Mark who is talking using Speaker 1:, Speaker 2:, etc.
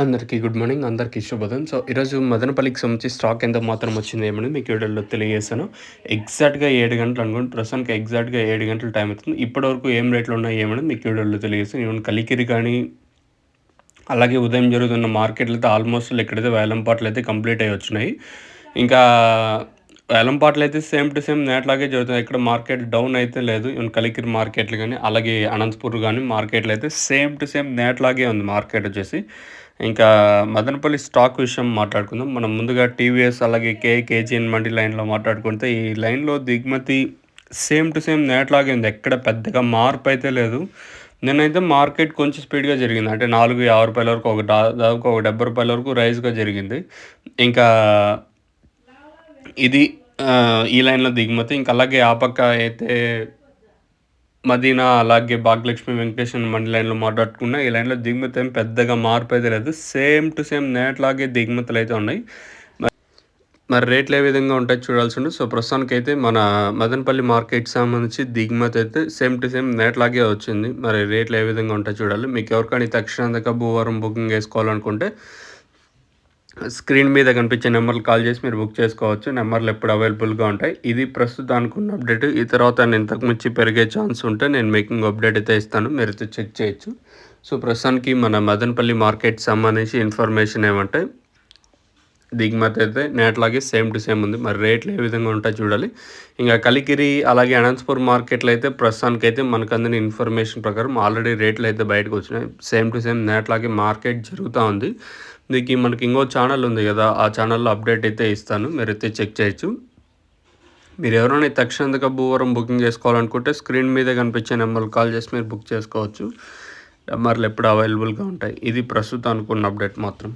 Speaker 1: అందరికీ good morning. అందరికీ శుభోదయం. ఈరోజు మదనపల్లికి సంబంధించి స్టాక్ ఎంత మాత్రం వచ్చింది ఏమనేది మీకు వీడియోలో తెలియజేశాను. ఎగ్జాక్ట్‌గా 7 గంటలు అనుకోండి. ప్రస్తుతానికి ఎగ్జాక్ట్‌గా 7 గంటలు టైం అవుతుంది. ఇప్పటివరకు ఏం రేట్లు ఉన్నాయి ఏమనేది మీకు వీడియోలో తెలియజేస్తాను. ఈవెన్ కలికిరి కానీ, అలాగే ఉదయం జరుగుతున్న మార్కెట్లు అయితే ఆల్మోస్ట్ ఇక్కడైతే వేలం పాటలు అయితే కంప్లీట్ అయ్యి వచ్చినాయి. ఇంకా వేలం పాటలు అయితే సేమ్ టు సేమ్ నేట్లాగే జరుగుతాయి. ఇక్కడ మార్కెట్ డౌన్ అయితే లేదు. ఈవెన్ కలికిరి మార్కెట్లు గానీ, అలాగే అనంతపూర్ గానీ మార్కెట్లు అయితే సేమ్ టు సేమ్ నేట్లాగే ఉంది మార్కెట్ వచ్చేసి. ఇంకా మదనపల్లి స్టాక్ విషయం మాట్లాడుకుందాం. మనం ముందుగా టీవీఎస్ అలాగే కేజీఎన్ మండి లైన్‌లో మాట్లాడుకుంటే, ఈ లైన్‌లో దిగుమతి సేమ్ టు సేమ్ నేట్లాగే ఉంది. ఎక్కడ పెద్దగా మార్పు అయితే లేదు. నిన్నైతే మార్కెట్ కొంచెం స్పీడ్‌గా జరిగింది. అంటే రూ. 4.50 వరకు దాదాపు ఒక రూ. 70 వరకు రైజ్‌గా జరిగింది. ఇంకా ఇది ఈ లైన్‌లో దిగుమతి. ఇంకా అలాగే ఆ పక్క అయితే మదీనా అలాగే భాగ్యలక్ష్మి వెంకటేశ్వర మండి లైన్‌లో మాట్లాడుకున్న ఈ లైన్‌లో దిగుమతి ఏం పెద్దగా మార్పు అయితే లేదు. సేమ్ టు సేమ్ నేట్లాగే దిగుమతులు అయితే ఉన్నాయి. మరి రేట్లు ఏ విధంగా ఉంటాయో చూడాల్సి ఉంది. ప్రస్తుతానికైతే మన మదనపల్లి మార్కెట్‌కి సంబంధించి దిగుమతి అయితే సేమ్ టు సేమ్ నేట్లాగే వచ్చింది. మరి రేట్లు ఏ విధంగా ఉంటాయో చూడాలి. మీకు ఎవరికైనా తక్షణంగా భూవారం బుకింగ్ చేసుకోవాలనుకుంటే స్క్రీన్ మీద కనిపించే నెంబర్‌కి కాల్ చేసి మీరు బుక్ చేసుకోవచ్చు. నెంబర్లు ఎప్పుడు అవైలబుల్‌గా ఉంటాయి. ఇది ప్రస్తుతానికి ఉన్న అప్డేట్. ఈ తర్వాత ఇంతకు మించి పెరిగే ఛాన్స్ ఉంటే నేను మీకు అప్డేట్ అయితే ఇస్తాను. మీరైతే చెక్ చేయొచ్చు. ప్రస్తుతానికి మన మదనపల్లి మార్కెట్‌కి సంబంధించి ఇన్ఫర్మేషన్ ఏమంటే దిగుమతి అయితే నేట్లాగే సేమ్ టు సేమ్ ఉంది. మరి రేట్లు ఏ విధంగా ఉంటాయో చూడాలి. ఇంకా కలికిరి అలాగే అనంతపూర్ మార్కెట్‌లో అయితే ప్రస్తుతానికైతే మనకు అందిన ఇన్ఫర్మేషన్ ప్రకారం ఆల్రెడీ రేట్లు అయితే బయటకు వచ్చినాయి. సేమ్ టు సేమ్ నేట్లాగే మార్కెట్ జరుగుతూ ఉంది. మనకి ఇంకో ఛానల్ ఉంది కదా, ఆ ఛానల్లో అప్డేట్ అయితే ఇస్తాను. మీరైతే చెక్ చేయొచ్చు. మీరు ఎవరైనా తక్షణంగా భూవారం బుకింగ్ చేసుకోవాలనుకుంటే స్క్రీన్ మీద కనిపించే నెంబర్కి కాల్ చేసి మీరు బుక్ చేసుకోవచ్చు. నెంబర్లు ఎప్పుడు అవైలబుల్గా ఉంటాయి. ఇది ప్రస్తుతం అనుకున్న అప్డేట్ మాత్రం.